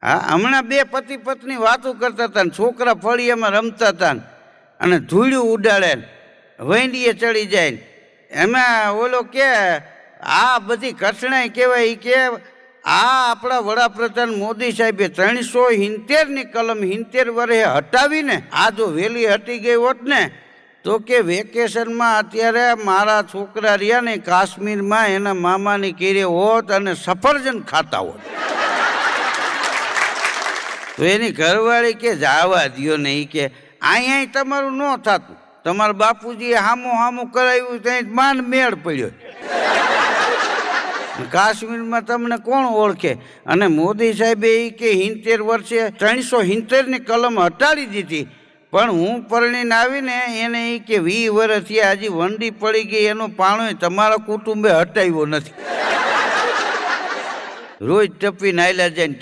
હા, હમણાં બે પતિ પત્ની વાતો કરતા હતા ને છોકરા ફળિયામાં રમતા હતા અને ધૂળ્યું ઉડાડે ને વૈંડીએ ચડી જાય ને એમાં ઓલો કે આ બધી કઠણાઈ કહેવાય. કે આ આપણા વડાપ્રધાન મોદી સાહેબે 370ની કલમ 70 વર્ષે હટાવીને આ જો વહેલી હટી ગઈ હોત ને તો કે વેકેશનમાં અત્યારે મારા છોકરા રહ્યા ને કાશ્મીરમાં એના મામાની કેરે હોત અને સફરજન ખાતા હોત. તો એની ઘરવાળી કે જાવા દ્યો ને એ કે અહીંયા તમારું ન થતું, તમારા બાપુજીએ હામું કરાવ્યું ત્યાં માંડ મેળ પડ્યો. કાશ્મીરમાં તમને કોણ ઓળખે? અને મોદી સાહેબે એ કે 70 વર્ષે 370ની કલમ હટાડી દીધી, પણ હું પરણીને આવીને એને એ કે 20 વર્ષ થયા હજી વંડી પડી ગઈ એનો પાણો તમારા કુટુંબે હટાવ્યો નથી. રોજ ટપીને આયલા જાય.